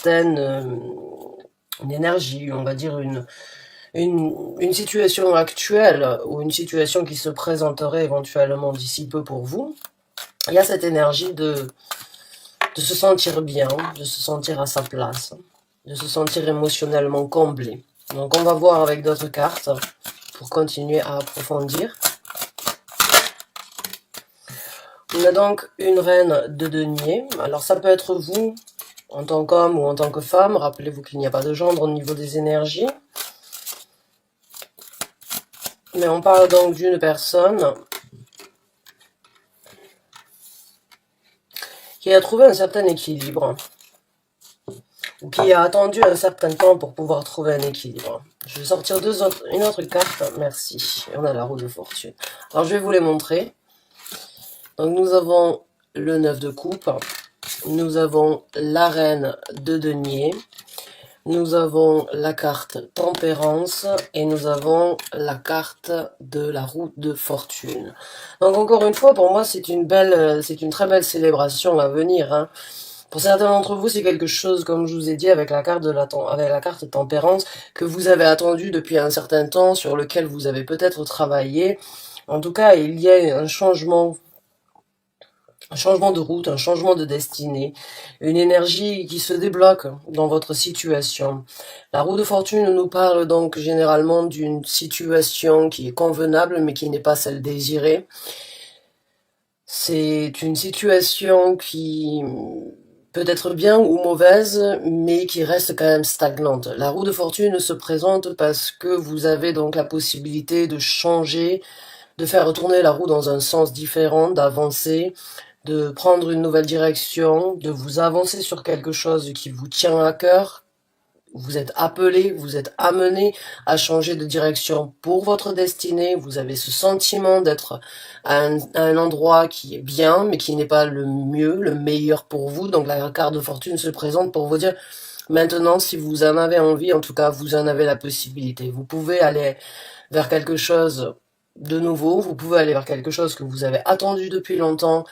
certaine une énergie, on va dire une situation actuelle ou une situation qui se présenterait éventuellement d'ici peu pour vous. Il y a cette énergie de se sentir bien, de se sentir à sa place, de se sentir émotionnellement comblé. Donc on va voir avec d'autres cartes pour continuer à approfondir. On a donc une reine de denier. Alors ça peut être vous, en tant qu'homme ou en tant que femme. Rappelez-vous qu'il n'y a pas de gendre au niveau des énergies. Mais on parle donc d'une personne qui a trouvé un certain équilibre, ou qui a attendu un certain temps pour pouvoir trouver un équilibre. Je vais sortir une autre carte, merci. Et on a la roue de fortune. Alors je vais vous les montrer. Donc nous avons le 9 de coupe, nous avons la reine de denier, nous avons la carte tempérance et nous avons la carte de la roue de fortune. Donc encore une fois, pour moi, c'est une très belle célébration à venir, hein. Pour certains d'entre vous, c'est quelque chose, comme je vous ai dit, avec la carte tempérance, que vous avez attendu depuis un certain temps, sur lequel vous avez peut-être travaillé. En tout cas, il y a un changement de route, un changement de destinée, une énergie qui se débloque dans votre situation. La roue de fortune nous parle donc généralement d'une situation qui est convenable, mais qui n'est pas celle désirée. C'est une situation qui peut être bien ou mauvaise, mais qui reste quand même stagnante. La roue de fortune se présente parce que vous avez donc la possibilité de changer, de faire tourner la roue dans un sens différent, d'avancer, de prendre une nouvelle direction, de vous avancer sur quelque chose qui vous tient à cœur. Vous êtes appelé, vous êtes amené à changer de direction pour votre destinée. Vous avez ce sentiment d'être à un endroit qui est bien, mais qui n'est pas le mieux, le meilleur pour vous. Donc la carte de fortune se présente pour vous dire, maintenant, si vous en avez envie, en tout cas, vous en avez la possibilité. Vous pouvez aller vers quelque chose de nouveau, vous pouvez aller vers quelque chose que vous avez attendu depuis longtemps.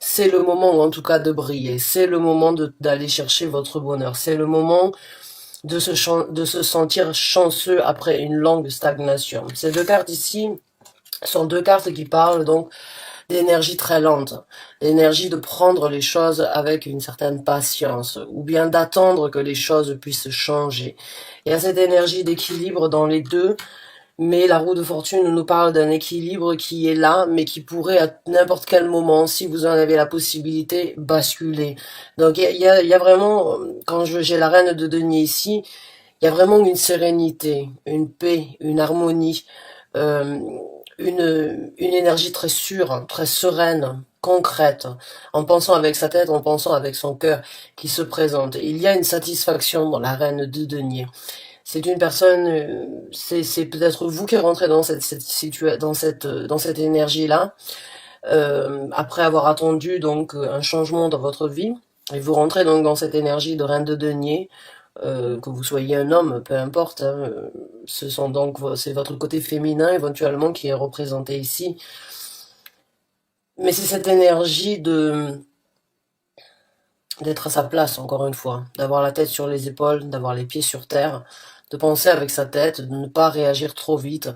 C'est le moment, en tout cas, de briller. C'est le moment d'aller chercher votre bonheur. C'est le moment de se sentir chanceux après une longue stagnation. Ces deux cartes ici sont deux cartes qui parlent donc d'énergie très lente, l'énergie de prendre les choses avec une certaine patience, ou bien d'attendre que les choses puissent changer. Il y a cette énergie d'équilibre dans les deux, mais la roue de fortune nous parle d'un équilibre qui est là, mais qui pourrait à n'importe quel moment, si vous en avez la possibilité, basculer. Donc il y a vraiment, quand j'ai la reine de denier ici, il y a vraiment une sérénité, une paix, une harmonie, euh, une énergie très sûre, très sereine, concrète, en pensant avec sa tête, en pensant avec son cœur, qui se présente. Il y a une satisfaction dans la reine de denier. C'est une personne, c'est peut-être vous qui rentrez dans dans cette énergie-là, après avoir attendu donc un changement dans votre vie, et vous rentrez donc dans cette énergie de reine de denier, que vous soyez un homme, peu importe, hein, c'est votre côté féminin éventuellement qui est représenté ici, mais c'est cette énergie d'être à sa place, encore une fois, d'avoir la tête sur les épaules, d'avoir les pieds sur terre, de penser avec sa tête, de ne pas réagir trop vite,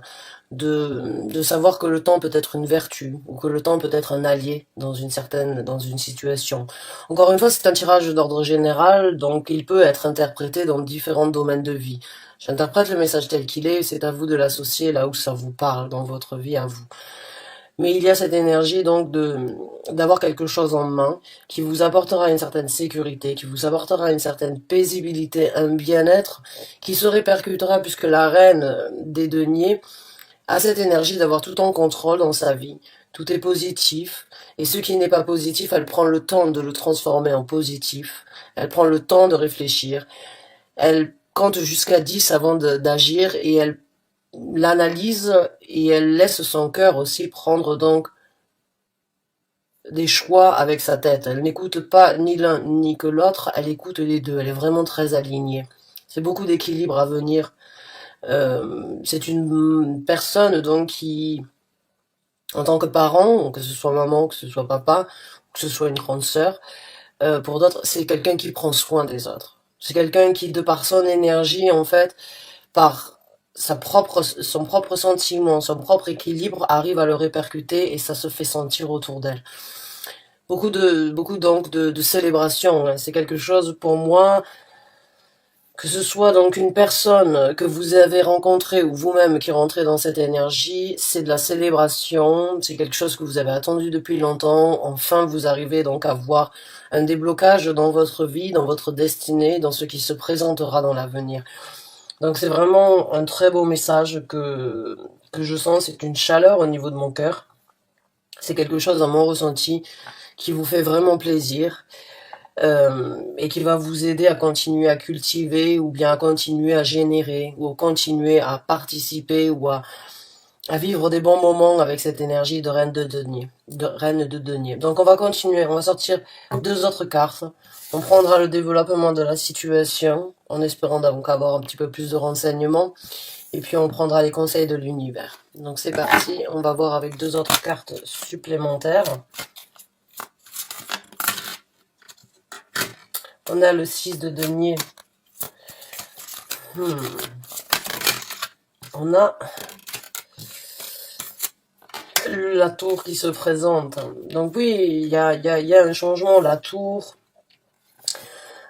de savoir que le temps peut être une vertu, ou que le temps peut être un allié dans une situation. Encore une fois, c'est un tirage d'ordre général, donc il peut être interprété dans différents domaines de vie. J'interprète le message tel qu'il est, c'est à vous de l'associer là où ça vous parle dans votre vie à vous. Mais il y a cette énergie donc d'avoir quelque chose en main qui vous apportera une certaine sécurité, qui vous apportera une certaine paisibilité, un bien-être qui se répercutera puisque la reine des deniers a cette énergie d'avoir tout en contrôle dans sa vie. Tout est positif et ce qui n'est pas positif, elle prend le temps de le transformer en positif. Elle prend le temps de réfléchir. Elle compte jusqu'à 10 avant d'agir et elle l'analyse et elle laisse son cœur aussi prendre donc des choix avec sa tête. Elle n'écoute pas ni l'un ni que l'autre, elle écoute les deux. Elle est vraiment très alignée. C'est beaucoup d'équilibre à venir. C'est une personne donc qui, en tant que parent, que ce soit maman, que ce soit papa, que ce soit une grande sœur, pour d'autres, c'est quelqu'un qui prend soin des autres. C'est quelqu'un qui, de par son énergie, en fait, par son propre sentiment, son propre équilibre, arrive à le répercuter et ça se fait sentir autour d'elle. Beaucoup donc de célébration, hein. C'est quelque chose pour moi, que ce soit donc une personne que vous avez rencontrée ou vous-même qui rentrez dans cette énergie, c'est de la célébration, c'est quelque chose que vous avez attendu depuis longtemps. Enfin, vous arrivez donc à voir un déblocage dans votre vie, dans votre destinée, dans ce qui se présentera dans l'avenir. Donc c'est vraiment un très beau message que je sens, c'est une chaleur au niveau de mon cœur. C'est quelque chose dans mon ressenti qui vous fait vraiment plaisir. Et qui va vous aider à continuer à cultiver ou bien à continuer à générer ou à continuer à participer ou à vivre des bons moments avec cette énergie de reine de denier, Donc on va continuer, on va sortir deux autres cartes. On prendra le développement de la situation en espérant donc avoir un petit peu plus de renseignements et puis on prendra les conseils de l'univers. Donc c'est parti, on va voir avec deux autres cartes supplémentaires. On a le 6 de denier. On a la tour qui se présente. Donc oui, il y a un changement. La tour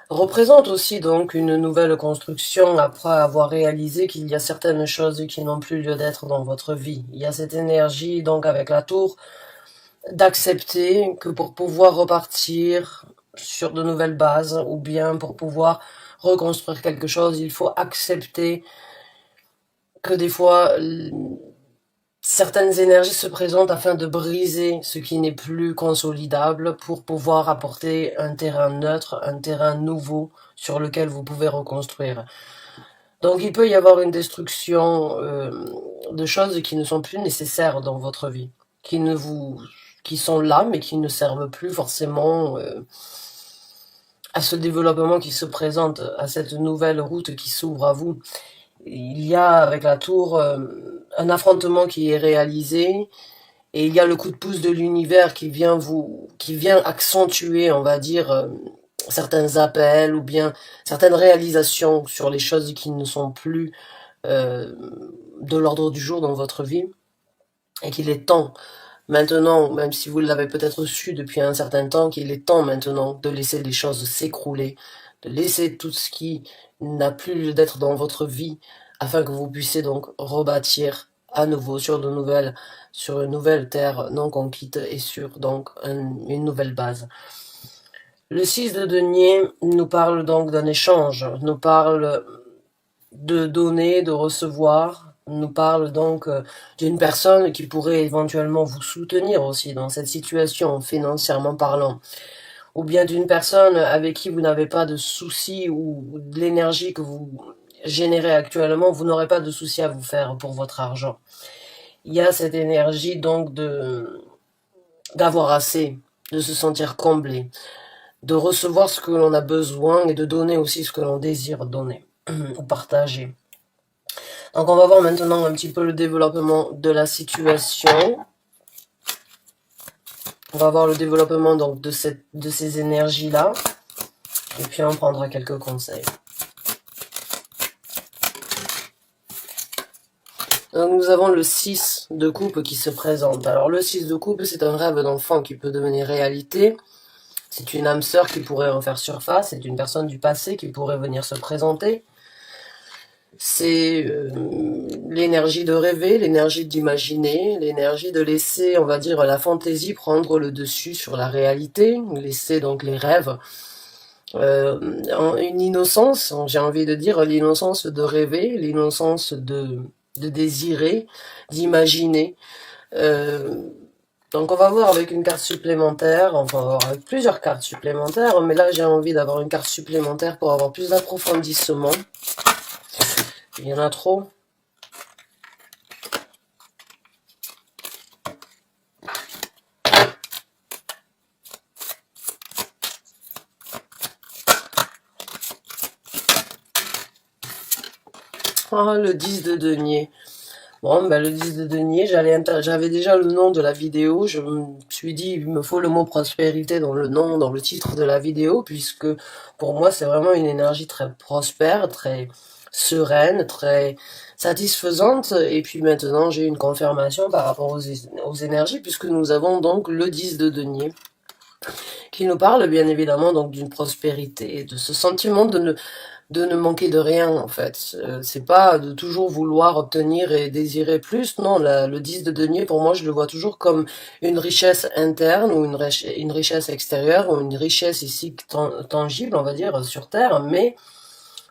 représente aussi donc une nouvelle construction après avoir réalisé qu'il y a certaines choses qui n'ont plus lieu d'être dans votre vie. Il y a cette énergie donc avec la tour d'accepter que pour pouvoir repartir sur de nouvelles bases ou bien pour pouvoir reconstruire quelque chose, il faut accepter que des fois certaines énergies se présentent afin de briser ce qui n'est plus consolidable pour pouvoir apporter un terrain neutre, un terrain nouveau sur lequel vous pouvez reconstruire. Donc il peut y avoir une destruction de choses qui ne sont plus nécessaires dans votre vie, qui sont là mais qui ne servent plus forcément à ce développement qui se présente, à cette nouvelle route qui s'ouvre à vous. Il y a avec la tour un affrontement qui est réalisé et il y a le coup de pouce de l'univers qui vient accentuer, on va dire, certains appels ou bien certaines réalisations sur les choses qui ne sont plus de l'ordre du jour dans votre vie et qu'il est temps maintenant, même si vous l'avez peut-être su depuis un certain temps, qu'il est temps maintenant de laisser les choses s'écrouler, de laisser tout ce qui n'a plus lieu d'être dans votre vie, afin que vous puissiez donc rebâtir à nouveau sur une nouvelle terre non conquise et sur donc une nouvelle base. Le 6 de denier nous parle donc d'un échange, nous parle de donner, de recevoir, nous parle donc d'une personne qui pourrait éventuellement vous soutenir aussi dans cette situation financièrement parlant, ou bien d'une personne avec qui vous n'avez pas de soucis ou de l'énergie que vous générez actuellement, vous n'aurez pas de soucis à vous faire pour votre argent. Il y a cette énergie donc d'avoir assez, de se sentir comblé, de recevoir ce que l'on a besoin et de donner aussi ce que l'on désire donner ou partager. Donc on va voir maintenant un petit peu le développement de la situation. On va voir le développement donc de ces énergies-là. Et puis on prendra quelques conseils. Donc nous avons le 6 de coupe qui se présente. Alors le 6 de coupe, c'est un rêve d'enfant qui peut devenir réalité. C'est une âme sœur qui pourrait refaire surface. C'est une personne du passé qui pourrait venir se présenter. C'est l'énergie de rêver, l'énergie d'imaginer, l'énergie de laisser, on va dire, la fantaisie prendre le dessus sur la réalité, laisser donc les rêves, une innocence, j'ai envie de dire, l'innocence de rêver, l'innocence de désirer, d'imaginer. Donc on va voir avec une carte supplémentaire, on va voir avec plusieurs cartes supplémentaires, mais là j'ai envie d'avoir une carte supplémentaire pour avoir plus d'approfondissement. Il y en a trop. Ah, le 10 de denier. Bon, ben, le 10 de denier, j'avais déjà le nom de la vidéo. Je me suis dit, il me faut le mot prospérité dans le nom, dans le titre de la vidéo, puisque pour moi, c'est vraiment une énergie très prospère, très sereine, très satisfaisante. Et puis maintenant, j'ai une confirmation par rapport aux énergies, puisque nous avons donc le 10 de denier, qui nous parle bien évidemment donc d'une prospérité, de ce sentiment de ne manquer de rien en fait. C'est pas de toujours vouloir obtenir et désirer plus, non, le 10 de denier pour moi je le vois toujours comme une richesse interne ou une richesse extérieure ou une richesse ici tangible on va dire sur terre, mais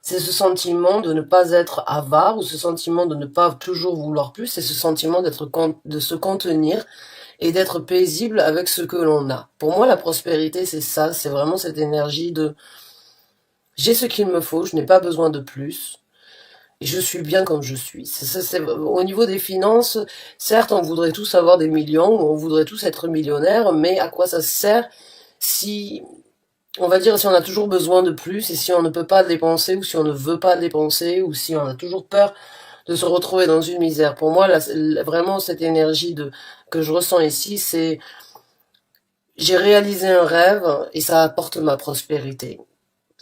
c'est ce sentiment de ne pas être avare ou ce sentiment de ne pas toujours vouloir plus, c'est ce sentiment de se contenir et d'être paisible avec ce que l'on a. Pour moi la prospérité c'est ça, c'est vraiment cette énergie de j'ai ce qu'il me faut, je n'ai pas besoin de plus, et je suis bien comme je suis. Au niveau des finances, certes, on voudrait tous avoir des millions, on voudrait tous être millionnaires, mais à quoi ça sert si, on va dire, si on a toujours besoin de plus, et si on ne peut pas dépenser, ou si on ne veut pas dépenser, ou si on a toujours peur de se retrouver dans une misère. Pour moi, là, vraiment, cette énergie que je ressens ici, c'est, j'ai réalisé un rêve, et ça apporte ma prospérité.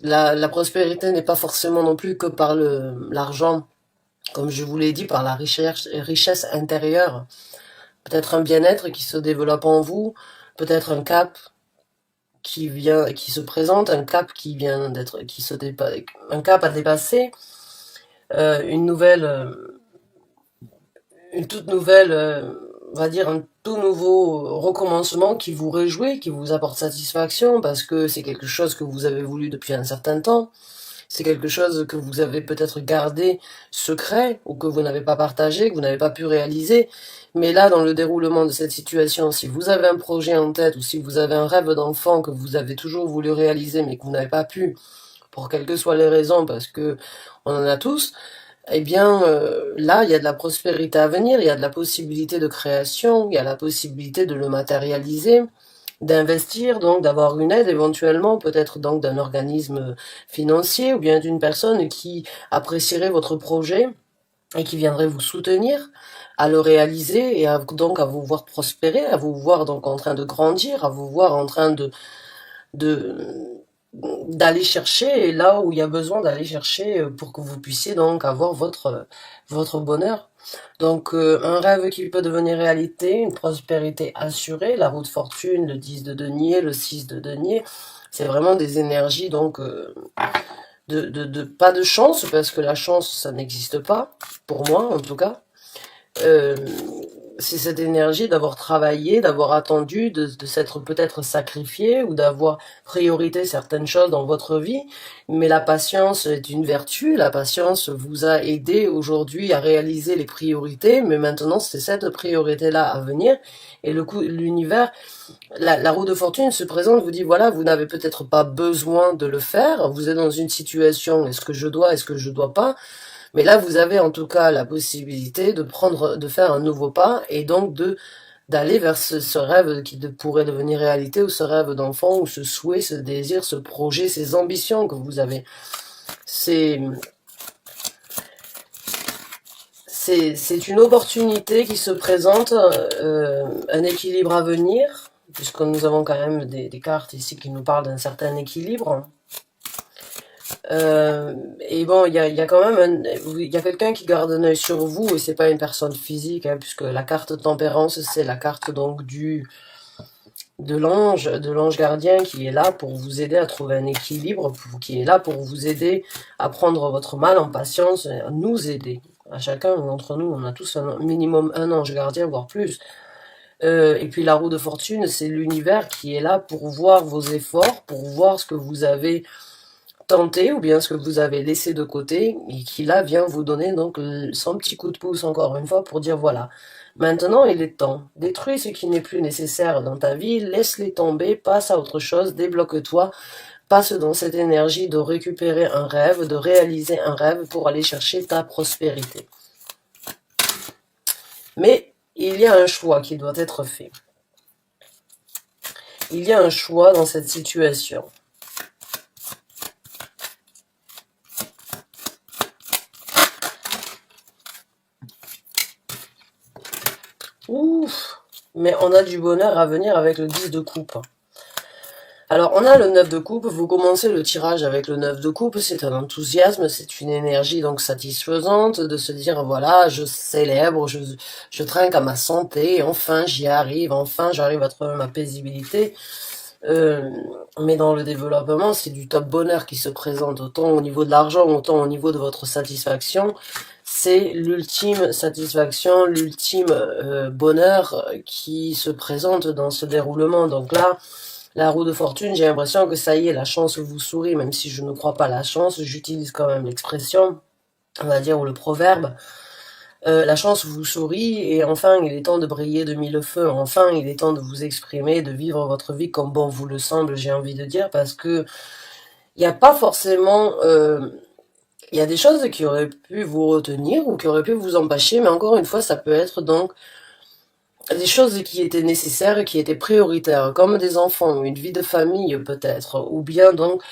La prospérité n'est pas forcément non plus que par l'argent, comme je vous l'ai dit, par la richesse intérieure. Peut-être un bien-être qui se développe en vous, peut-être un cap qui se présente, un cap qui vient d'être, un cap à dépasser, une nouvelle, une toute nouvelle, on va dire un tout nouveau recommencement qui vous réjouit, qui vous apporte satisfaction parce que c'est quelque chose que vous avez voulu depuis un certain temps. C'est quelque chose que vous avez peut-être gardé secret ou que vous n'avez pas partagé, que vous n'avez pas pu réaliser. Mais là, dans le déroulement de cette situation, si vous avez un projet en tête ou si vous avez un rêve d'enfant que vous avez toujours voulu réaliser mais que vous n'avez pas pu, pour quelles que soient les raisons, parce que on en a tous, eh bien, là, il y a de la prospérité à venir, il y a de la possibilité de création, il y a la possibilité de le matérialiser, d'investir, donc d'avoir une aide éventuellement, peut-être donc d'un organisme financier ou bien d'une personne qui apprécierait votre projet et qui viendrait vous soutenir à le réaliser et donc à vous voir prospérer, à vous voir donc en train de grandir, à vous voir en train de d'aller chercher là où il y a besoin d'aller chercher pour que vous puissiez donc avoir votre bonheur. Donc un rêve qui peut devenir réalité, une prospérité assurée, la roue de fortune, le 10 de denier, le 6 de denier, c'est vraiment des énergies donc pas de chance parce que la chance ça n'existe pas pour moi en tout cas. Euh, c'est cette énergie d'avoir travaillé, d'avoir attendu, de s'être peut-être sacrifié ou d'avoir priorité certaines choses dans votre vie. Mais la patience est une vertu. La patience vous a aidé aujourd'hui à réaliser les priorités. Mais maintenant, c'est cette priorité-là à venir. Et l'univers, la roue de fortune se présente, vous dit voilà, vous n'avez peut-être pas besoin de le faire. Vous êtes dans une situation, est-ce que je dois, est-ce que je dois pas? Mais là, vous avez en tout cas la possibilité de faire un nouveau pas et donc d'aller vers ce rêve qui pourrait devenir réalité ou ce rêve d'enfant ou ce souhait, ce désir, ce projet, ces ambitions que vous avez. C'est c'est une opportunité qui se présente, un équilibre à venir, puisque nous avons quand même des cartes ici qui nous parlent d'un certain équilibre. Et bon, il y a quand même il y a quelqu'un qui garde un œil sur vous et c'est pas une personne physique, hein, puisque la carte tempérance, c'est la carte donc de l'ange gardien qui est là pour vous aider à trouver un équilibre, qui est là pour vous aider à prendre votre mal en patience, à nous aider. À chacun d'entre nous, on a tous un minimum un ange gardien, voire plus. Et puis la roue de fortune, c'est l'univers qui est là pour voir vos efforts, pour voir ce que vous avez tenté ou bien ce que vous avez laissé de côté et qui là vient vous donner donc son petit coup de pouce encore une fois pour dire voilà, maintenant il est temps, détruis ce qui n'est plus nécessaire dans ta vie, laisse-les tomber, passe à autre chose, débloque-toi, passe dans cette énergie de récupérer un rêve, de réaliser un rêve pour aller chercher ta prospérité. Mais il y a un choix qui doit être fait. Il y a un choix dans cette situation. mais on a du bonheur à venir avec le 10 de coupe. Alors, on a le 9 de coupe, vous commencez le tirage avec le 9 de coupe, c'est un enthousiasme, c'est une énergie donc satisfaisante de se dire, voilà, je célèbre, je trinque à ma santé, enfin j'y arrive, enfin j'arrive à trouver ma paisibilité. Mais dans le développement, c'est du top bonheur qui se présente, autant au niveau de l'argent, autant au niveau de votre satisfaction. C'est l'ultime satisfaction, l'ultime bonheur qui se présente dans ce déroulement. Donc là, la roue de fortune, j'ai l'impression que ça y est, la chance vous sourit, même si je ne crois pas à la chance, j'utilise quand même l'expression, on va dire, ou le proverbe. La chance vous sourit, et enfin, il est temps de briller de mille feux, enfin, il est temps de vous exprimer, de vivre votre vie comme bon vous le semble, j'ai envie de dire, parce que il n'y a pas forcément... il y a des choses qui auraient pu vous retenir, ou qui auraient pu vous empêcher, mais encore une fois, ça peut être donc des choses qui étaient nécessaires, qui étaient prioritaires, comme des enfants, une vie de famille peut-être, ou bien donc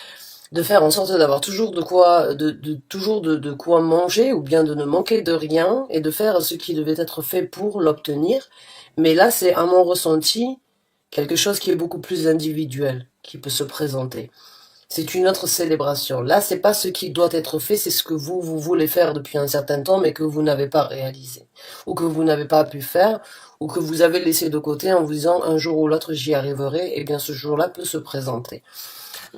de faire en sorte d'avoir toujours de quoi, toujours de quoi manger, ou bien de ne manquer de rien, et de faire ce qui devait être fait pour l'obtenir. Mais là, c'est à mon ressenti quelque chose qui est beaucoup plus individuel, qui peut se présenter. C'est une autre célébration. Là, c'est pas ce qui doit être fait, c'est ce que vous voulez faire depuis un certain temps, mais que vous n'avez pas réalisé. Ou que vous n'avez pas pu faire, ou que vous avez laissé de côté en vous disant un jour ou l'autre j'y arriverai, et bien ce jour-là peut se présenter.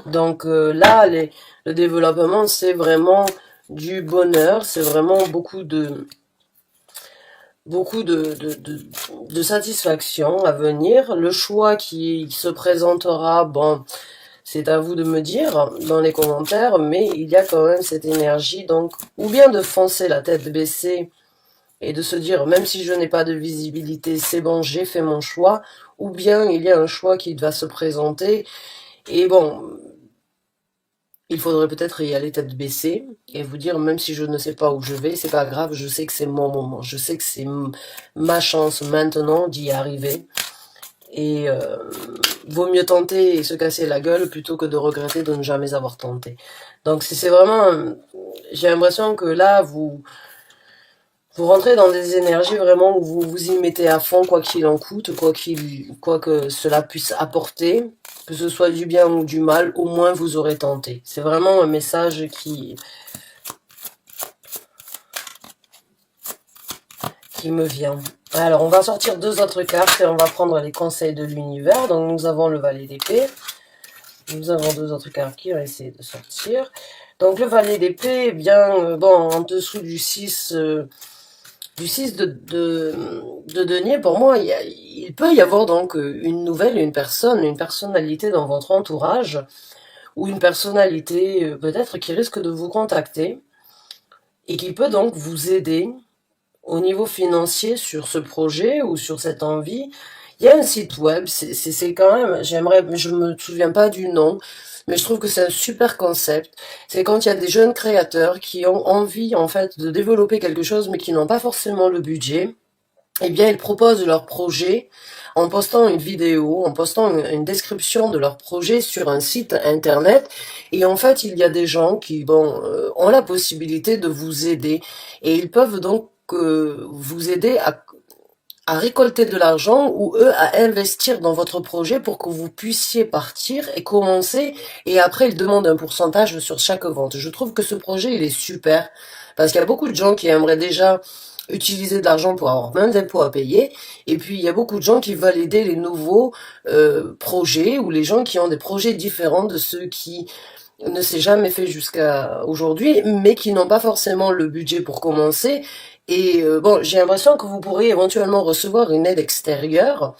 Donc là, le développement, c'est vraiment du bonheur, c'est vraiment beaucoup de satisfaction à venir. Le choix qui se présentera, bon, c'est à vous de me dire dans les commentaires, mais il y a quand même cette énergie, donc, ou bien de foncer la tête baissée et de se dire, même si je n'ai pas de visibilité, c'est bon, j'ai fait mon choix, ou bien il y a un choix qui va se présenter, et bon, il faudrait peut-être y aller tête baissée, et vous dire, même si je ne sais pas où je vais, c'est pas grave, je sais que c'est mon moment, je sais que c'est ma chance maintenant d'y arriver, et vaut mieux tenter et se casser la gueule plutôt que de regretter de ne jamais avoir tenté. Donc c'est vraiment, j'ai l'impression que là vous rentrez dans des énergies vraiment où vous vous y mettez à fond, quoi qu'il en coûte, quoi que cela puisse apporter, que ce soit du bien ou du mal, au moins vous aurez tenté. C'est vraiment un message qui me vient. Alors, on va sortir deux autres cartes et on va prendre les conseils de l'univers. Donc, nous avons le valet d'épée. Nous avons deux autres cartes qui vont essayer de sortir. Donc, le valet d'épée, eh bien, bon, en dessous du 6 de denier, pour moi, il peut y avoir donc une nouvelle, une personnalité dans votre entourage, ou une personnalité peut-être qui risque de vous contacter, et qui peut donc vous aider au niveau financier sur ce projet ou sur cette envie. Il y a un site web, c'est quand même, je me souviens pas du nom, mais je trouve que c'est un super concept. C'est quand il y a des jeunes créateurs qui ont envie, en fait, de développer quelque chose, mais qui n'ont pas forcément le budget. Eh bien, ils proposent leur projet en postant une vidéo, en postant une description de leur projet sur un site internet. Et en fait, il y a des gens qui, bon, ont la possibilité de vous aider. Et ils peuvent donc vous aider à récolter de l'argent, ou eux à investir dans votre projet pour que vous puissiez partir et commencer, et après ils demandent un pourcentage sur chaque vente. Je trouve que ce projet il est super, parce qu'il y a beaucoup de gens qui aimeraient déjà utiliser de l'argent pour avoir moins d'impôts à payer, et puis il y a beaucoup de gens qui veulent aider les nouveaux projets, ou les gens qui ont des projets différents de ceux qui ne s'est jamais fait jusqu'à aujourd'hui, mais qui n'ont pas forcément le budget pour commencer. Et bon, j'ai l'impression que vous pourriez éventuellement recevoir une aide extérieure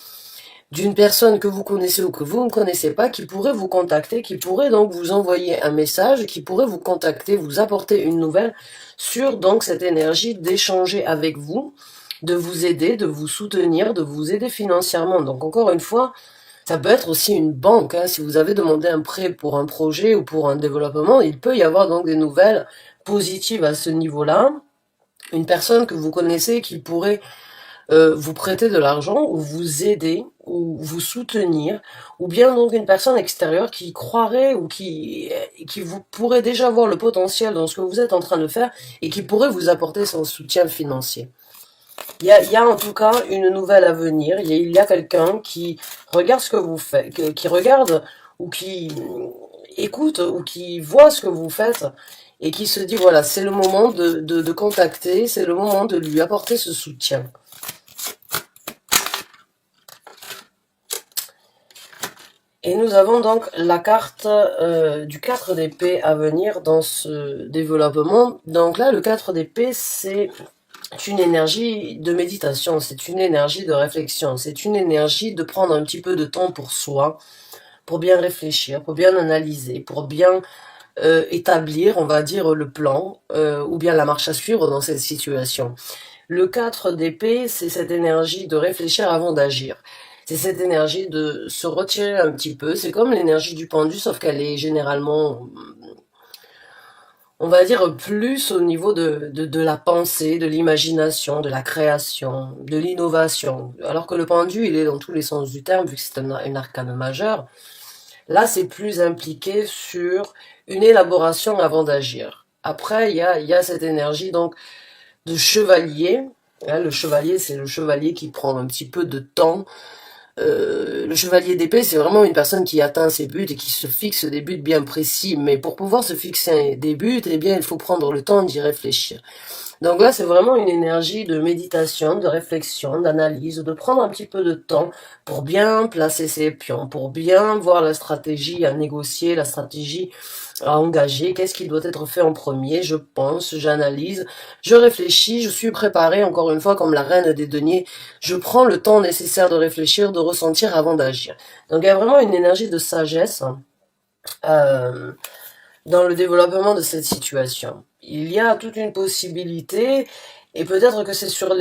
d'une personne que vous connaissez ou que vous ne connaissez pas, qui pourrait vous contacter, qui pourrait donc vous envoyer un message, qui pourrait vous contacter, vous apporter une nouvelle sur donc cette énergie d'échanger avec vous, de vous aider, de vous soutenir, de vous aider financièrement. Donc encore une fois, ça peut être aussi une banque, hein. Si vous avez demandé un prêt pour un projet ou pour un développement, il peut y avoir donc des nouvelles positives à ce niveau-là. Une personne que vous connaissez qui pourrait vous prêter de l'argent, ou vous aider, ou vous soutenir, ou bien donc une personne extérieure qui croirait, ou qui vous pourrait déjà voir le potentiel dans ce que vous êtes en train de faire, et qui pourrait vous apporter son soutien financier. Il y a en tout cas une nouvelle à venir. Il y a quelqu'un qui regarde ce que vous faites, qui regarde ou qui écoute ou qui voit ce que vous faites et qui se dit, voilà, c'est le moment de contacter, c'est le moment de lui apporter ce soutien. Et nous avons donc la carte du 4 d'épée à venir dans ce développement. Donc là, le 4 d'épée, c'est une énergie de méditation, c'est une énergie de réflexion, c'est une énergie de prendre un petit peu de temps pour soi, pour bien réfléchir, pour bien analyser, pour bien établir, on va dire, le plan ou bien la marche à suivre dans cette situation. Le 4 d'épée, c'est cette énergie de réfléchir avant d'agir. C'est cette énergie de se retirer un petit peu. C'est comme l'énergie du pendu, sauf qu'elle est généralement, on va dire, plus au niveau de la pensée, de l'imagination, de la création, de l'innovation. Alors que le pendu, il est dans tous les sens du terme, vu que c'est un arcane majeur. Là, c'est plus impliqué sur une élaboration avant d'agir. Après, il y a cette énergie donc de chevalier. Le chevalier, c'est le chevalier qui prend un petit peu de temps. Le chevalier d'épée, c'est vraiment une personne qui atteint ses buts et qui se fixe des buts bien précis. Mais pour pouvoir se fixer des buts, eh bien, il faut prendre le temps d'y réfléchir. Donc là, c'est vraiment une énergie de méditation, de réflexion, d'analyse, de prendre un petit peu de temps pour bien placer ses pions, pour bien voir la stratégie à négocier, la stratégie à engager, qu'est-ce qui doit être fait en premier, je pense, j'analyse, je réfléchis, je suis préparée, encore une fois, comme la reine des deniers, je prends le temps nécessaire de réfléchir, de ressentir avant d'agir. Donc il y a vraiment une énergie de sagesse euh, dans le développement de cette situation. Il y a toute une possibilité, et peut-être que c'est sur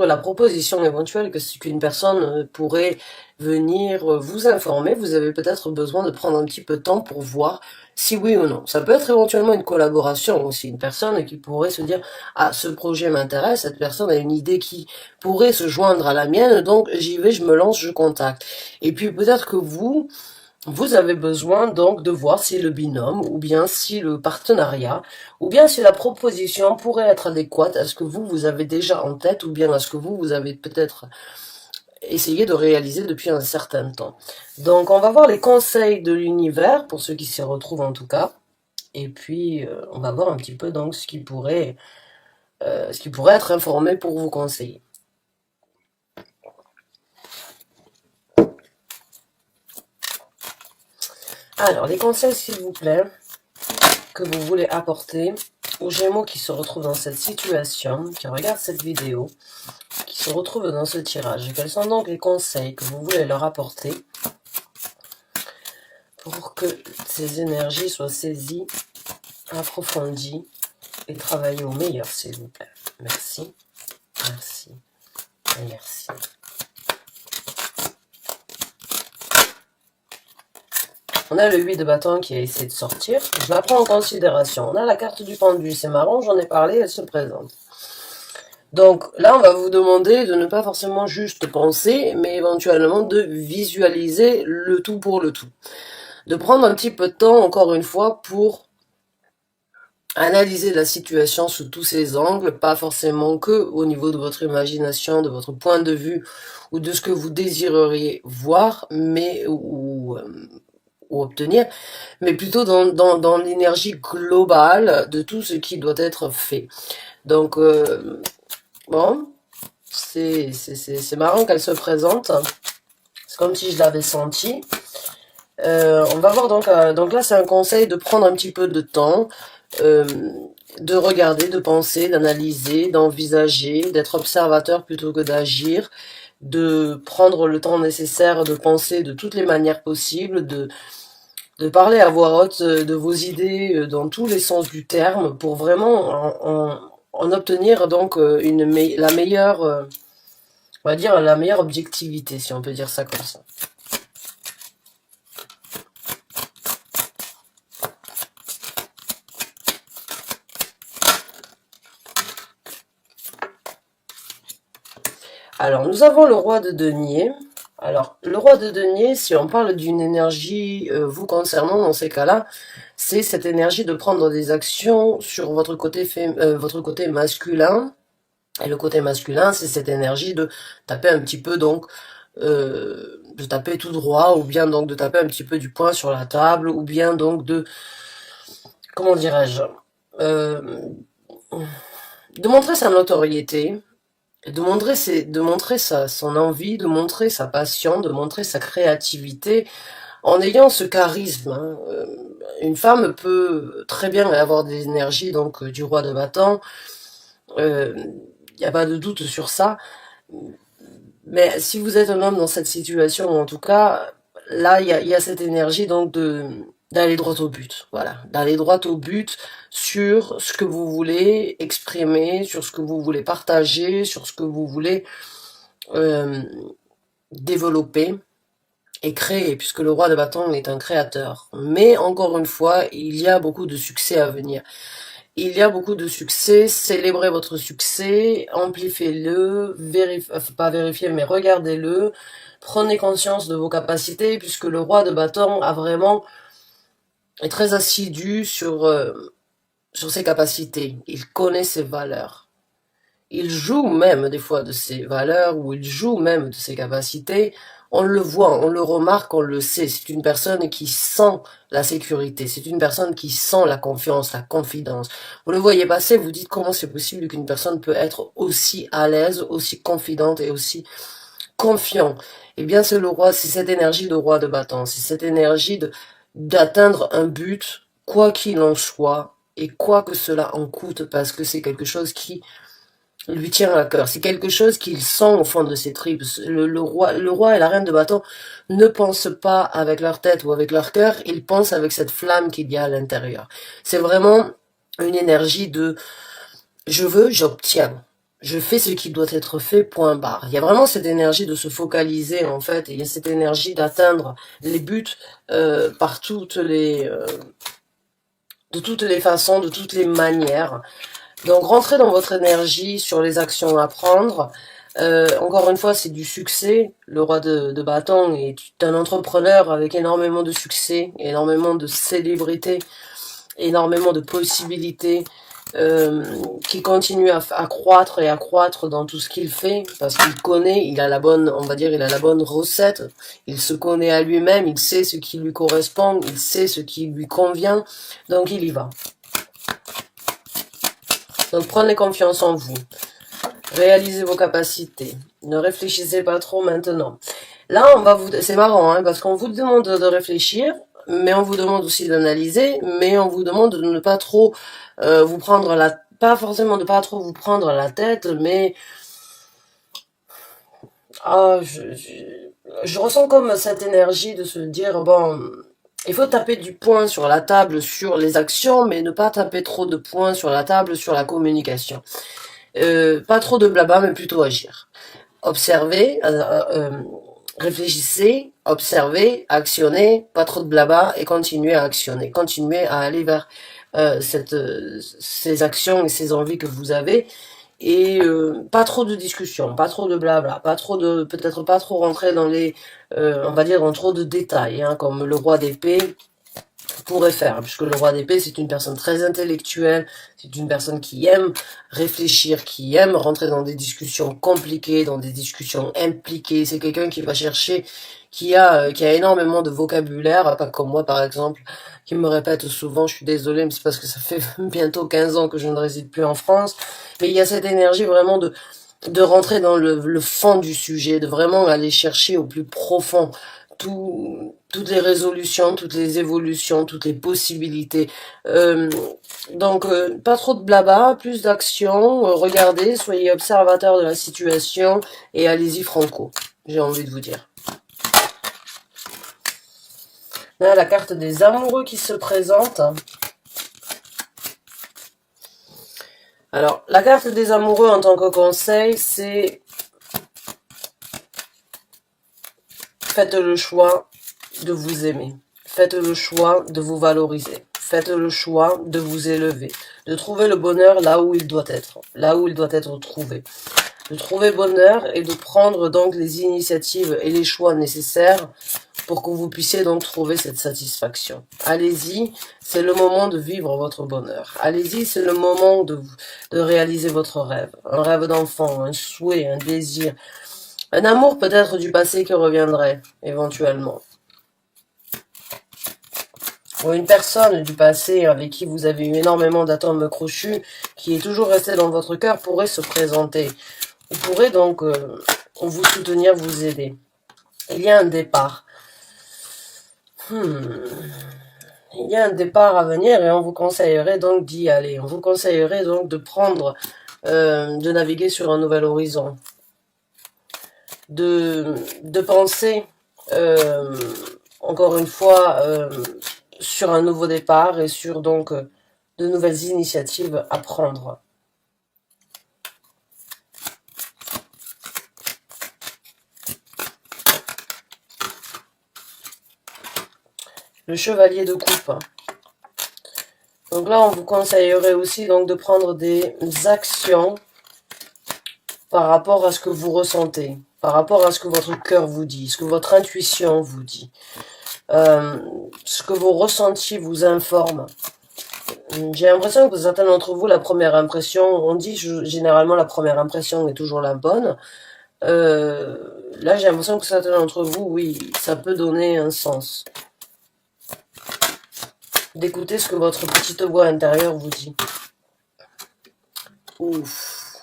la proposition éventuelle qu'une personne pourrait venir vous informer. Vous avez peut-être besoin de prendre un petit peu de temps pour voir si oui ou non. Ça peut être éventuellement une collaboration aussi, une personne qui pourrait se dire, ah, ce projet m'intéresse, cette personne a une idée qui pourrait se joindre à la mienne, donc j'y vais, je me lance, je contacte. Et puis peut-être que vous avez besoin donc de voir si le binôme, ou bien si le partenariat, ou bien si la proposition pourrait être adéquate à ce que vous avez déjà en tête, ou bien à ce que vous avez peut-être essayé de réaliser depuis un certain temps. Donc on va voir les conseils de l'univers, pour ceux qui s'y retrouvent en tout cas, et puis on va voir un petit peu donc ce qui pourrait être informé pour vous conseiller. Alors, les conseils, s'il vous plaît, que vous voulez apporter aux Gémeaux qui se retrouvent dans cette situation, qui regardent cette vidéo, qui se retrouvent dans ce tirage. Quels sont donc les conseils que vous voulez leur apporter pour que ces énergies soient saisies, approfondies et travaillées au meilleur, s'il vous plaît. Merci, merci et merci. On a le 8 de bâton qui a essayé de sortir. Je la prends en considération. On a la carte du pendu. C'est marrant, j'en ai parlé, elle se présente. Donc là, on va vous demander de ne pas forcément juste penser, mais éventuellement de visualiser le tout pour le tout. De prendre un petit peu de temps, encore une fois, pour analyser la situation sous tous ses angles, pas forcément que au niveau de votre imagination, de votre point de vue, ou de ce que vous désireriez voir, mais ou obtenir, mais plutôt dans l'énergie globale de tout ce qui doit être fait. Donc, bon, c'est marrant qu'elle se présente. C'est comme si je l'avais senti. On va voir donc là c'est un conseil de prendre un petit peu de temps, de regarder, de penser, d'analyser, d'envisager, d'être observateur plutôt que d'agir, de prendre le temps nécessaire de penser de toutes les manières possibles, de parler à voix haute de vos idées dans tous les sens du terme pour vraiment en obtenir donc la meilleure, on va dire la meilleure objectivité, si on peut dire ça comme ça. Alors, nous avons le roi de denier. Alors, le roi de denier, si on parle d'une énergie vous concernant dans ces cas-là, c'est cette énergie de prendre des actions sur votre côté masculin, Et le côté masculin, c'est cette énergie de taper un petit peu, donc, de taper tout droit, ou bien donc de taper un petit peu du poing sur la table, ou bien donc de, comment dirais-je, euh, de montrer sa notoriété, de montrer son envie, de montrer sa passion, de montrer sa créativité, en ayant ce charisme. Hein. Une femme peut très bien avoir des énergies donc du roi de bâton, il n'y a pas de doute sur ça. Mais si vous êtes un homme dans cette situation, en tout cas, là, il y a cette énergie donc d'aller droit au but. Voilà, d'aller droit au but sur ce que vous voulez exprimer, sur ce que vous voulez partager, sur ce que vous voulez euh, développer et créer, puisque le roi de bâton est un créateur. Mais encore une fois, il y a beaucoup de succès à venir. Il y a beaucoup de succès, célébrez votre succès, amplifiez-le, pas vérifiez, mais regardez-le, prenez conscience de vos capacités, puisque le roi de bâton est très assidu sur ses capacités. Il connaît ses valeurs. Il joue même des fois de ses valeurs, ou il joue même de ses capacités. On le voit, on le remarque, on le sait. C'est une personne qui sent la sécurité. C'est une personne qui sent la confiance, la confidence. Vous le voyez passer, vous dites comment c'est possible qu'une personne peut être aussi à l'aise, aussi confidente et aussi confiant. Eh bien, c'est le roi, c'est cette énergie de roi de bâton. C'est cette énergie d'atteindre un but, quoi qu'il en soit, et quoi que cela en coûte, parce que c'est quelque chose qui lui tient à cœur. C'est quelque chose qu'il sent au fond de ses tripes. Le roi et la reine de bâton ne pensent pas avec leur tête ou avec leur cœur, ils pensent avec cette flamme qu'il y a à l'intérieur. C'est vraiment une énergie de je veux, j'obtiens. Je fais ce qui doit être fait, point barre. Il y a vraiment cette énergie de se focaliser, en fait, et il y a cette énergie d'atteindre les buts par de toutes les façons, de toutes les manières. Donc rentrez dans votre énergie sur les actions à prendre. Encore une fois, c'est du succès. Le roi de bâton est un entrepreneur avec énormément de succès, énormément de célébrité, énormément de possibilités, qui continue à croître et à croître dans tout ce qu'il fait, parce qu'il connaît, il a la bonne, on va dire, il a la bonne recette. Il se connaît à lui-même, il sait ce qui lui correspond, il sait ce qui lui convient, donc il y va. Donc prenez confiance en vous. Réalisez vos capacités. Ne réfléchissez pas trop maintenant. Là, c'est marrant, hein, parce qu'on vous demande de réfléchir, mais on vous demande aussi d'analyser, mais on vous demande de ne pas trop vous prendre pas forcément de pas trop vous prendre la tête, mais ah, je ressens comme cette énergie de se dire, bon, il faut taper du poing sur la table sur les actions, mais ne pas taper trop de poing sur la table sur la communication. Pas trop de blabla, mais plutôt agir. Observez, réfléchissez, observez, actionnez, pas trop de blabla et continuez à actionner. Continuez à aller vers ces actions et ces envies que vous avez. Et pas trop de discussions, pas trop de blabla, pas trop de, peut-être pas trop rentrer dans les, on va dire dans trop de détails, hein, comme le roi d'épée pourrait faire, puisque le roi d'épée, c'est une personne très intellectuelle, c'est une personne qui aime réfléchir, qui aime rentrer dans des discussions compliquées, dans des discussions impliquées, c'est quelqu'un qui va chercher, qui a énormément de vocabulaire, pas comme moi par exemple, qui me répète souvent, je suis désolée, mais c'est parce que ça fait bientôt 15 ans que je ne réside plus en France, mais il y a cette énergie vraiment de rentrer dans le fond du sujet, de vraiment aller chercher au plus profond toutes les résolutions, toutes les évolutions, toutes les possibilités. Donc, pas trop de blabla, plus d'action. Regardez, soyez observateur de la situation et allez-y franco, j'ai envie de vous dire. Là, la carte des amoureux qui se présente. Alors, la carte des amoureux en tant que conseil, c'est faites le choix de vous aimer. Faites le choix de vous valoriser. Faites le choix de vous élever. De trouver le bonheur là où il doit être. Là où il doit être trouvé. De trouver le bonheur et de prendre donc les initiatives et les choix nécessaires pour que vous puissiez donc trouver cette satisfaction. Allez-y, c'est le moment de vivre votre bonheur. Allez-y, c'est le moment de réaliser votre rêve. Un rêve d'enfant, un souhait, un désir. Un amour peut-être du passé qui reviendrait, éventuellement. Ou une personne du passé avec qui vous avez eu énormément d'atomes crochus, qui est toujours resté dans votre cœur, pourrait se présenter. Vous pourrez donc vous soutenir, vous aider. Il y a un départ. Il y a un départ à venir et on vous conseillerait donc d'y aller. On vous conseillerait donc de prendre, de naviguer sur un nouvel horizon. De penser, encore une fois, sur un nouveau départ et sur donc de nouvelles initiatives à prendre. Le chevalier de coupe. Donc là, on vous conseillerait aussi donc de prendre des actions par rapport à ce que vous ressentez, par rapport à ce que votre cœur vous dit, ce que votre intuition vous dit, ce que vos ressentis vous informent. J'ai l'impression que pour certains d'entre vous, la première impression, on dit généralement la première impression est toujours la bonne. Là, j'ai l'impression que certains d'entre vous, oui, ça peut donner un sens. D'écouter ce que votre petite voix intérieure vous dit. Ouf.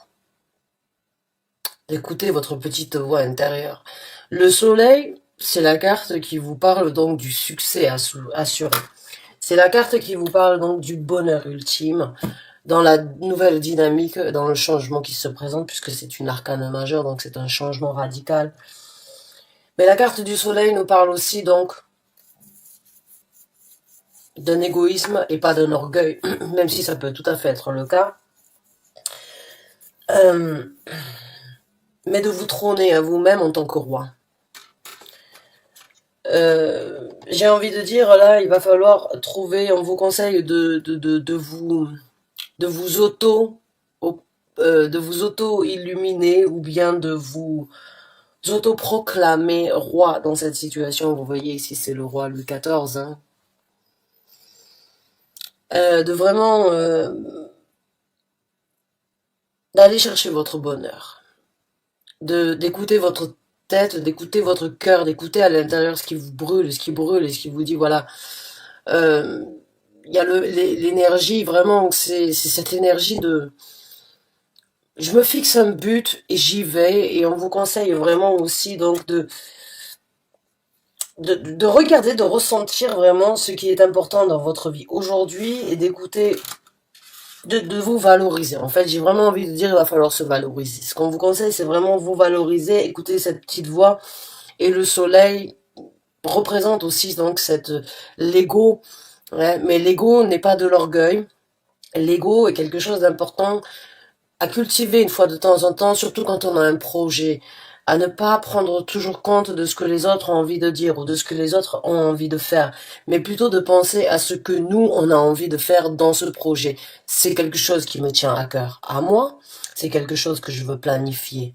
D'écouter votre petite voix intérieure. Le soleil, c'est la carte qui vous parle donc du succès assuré. C'est la carte qui vous parle donc du bonheur ultime, dans la nouvelle dynamique, dans le changement qui se présente, puisque c'est une arcane majeure, donc c'est un changement radical. Mais la carte du soleil nous parle aussi donc d'un égoïsme et pas d'un orgueil, même si ça peut tout à fait être le cas. Mais de vous trôner à vous-même en tant que roi. J'ai envie de dire, là, il va falloir trouver, on vous conseille de vous auto-illuminer ou bien de vous auto-proclamer roi dans cette situation. Vous voyez ici, c'est le roi Louis XIV. Hein. De vraiment d'aller chercher votre bonheur. D'écouter votre tête, d'écouter votre cœur, d'écouter à l'intérieur ce qui vous brûle, ce qui brûle et ce qui vous dit, voilà, il y a l'énergie, vraiment, c'est cette énergie de... Je me fixe un but et j'y vais, et on vous conseille vraiment aussi donc de regarder, de ressentir vraiment ce qui est important dans votre vie aujourd'hui et d'écouter, de vous valoriser. En fait, j'ai vraiment envie de dire, il va falloir se valoriser. Ce qu'on vous conseille, c'est vraiment vous valoriser, écouter cette petite voix. Et le soleil représente aussi donc l'ego. Ouais, mais l'ego n'est pas de l'orgueil. L'ego est quelque chose d'important à cultiver une fois de temps en temps, surtout quand on a un projet, à ne pas prendre toujours compte de ce que les autres ont envie de dire ou de ce que les autres ont envie de faire, mais plutôt de penser à ce que nous, on a envie de faire dans ce projet. C'est quelque chose qui me tient à cœur à moi, c'est quelque chose que je veux planifier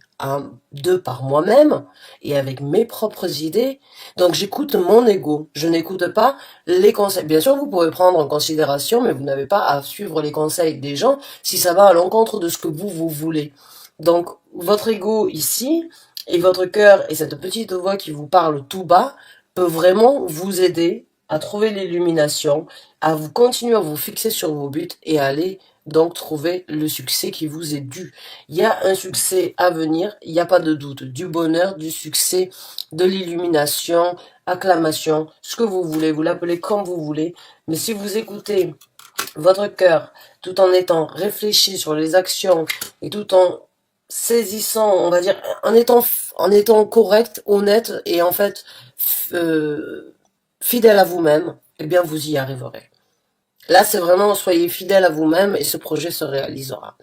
par moi-même et avec mes propres idées. Donc j'écoute mon ego, je n'écoute pas les conseils. Bien sûr, vous pouvez prendre en considération, mais vous n'avez pas à suivre les conseils des gens si ça va à l'encontre de ce que vous voulez. Donc votre ego ici, et votre cœur et cette petite voix qui vous parle tout bas peut vraiment vous aider à trouver l'illumination, à vous continuer à vous fixer sur vos buts et aller donc trouver le succès qui vous est dû. Il y a un succès à venir, il n'y a pas de doute, du bonheur, du succès, de l'illumination, acclamation, ce que vous voulez, vous l'appelez comme vous voulez, mais si vous écoutez votre cœur tout en étant réfléchi sur les actions et tout en saisissant, on va dire, en étant correct, honnête et en fait fidèle à vous-même, eh bien vous y arriverez. Là, c'est vraiment, soyez fidèle à vous-même et ce projet se réalisera.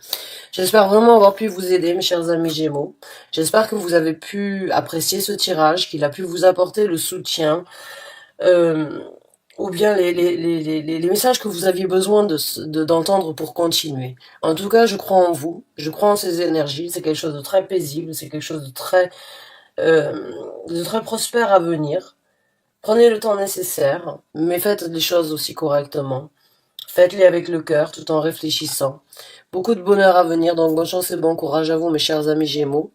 J'espère vraiment avoir pu vous aider, mes chers amis Gémeaux. J'espère que vous avez pu apprécier ce tirage, qu'il a pu vous apporter le soutien, ou bien les messages que vous aviez besoin d'entendre pour continuer. En tout cas, je crois en vous, je crois en ces énergies, c'est quelque chose de très paisible, c'est quelque chose de très prospère à venir. Prenez le temps nécessaire, mais faites les choses aussi correctement. Faites-les avec le cœur tout en réfléchissant. Beaucoup de bonheur à venir, donc bonne chance et bon courage à vous mes chers amis Gémeaux.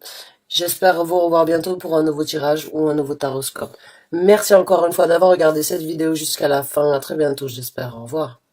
J'espère vous revoir bientôt pour un nouveau tirage ou un nouveau taroscope. Merci encore une fois d'avoir regardé cette vidéo jusqu'à la fin. À très bientôt j'espère. Au revoir.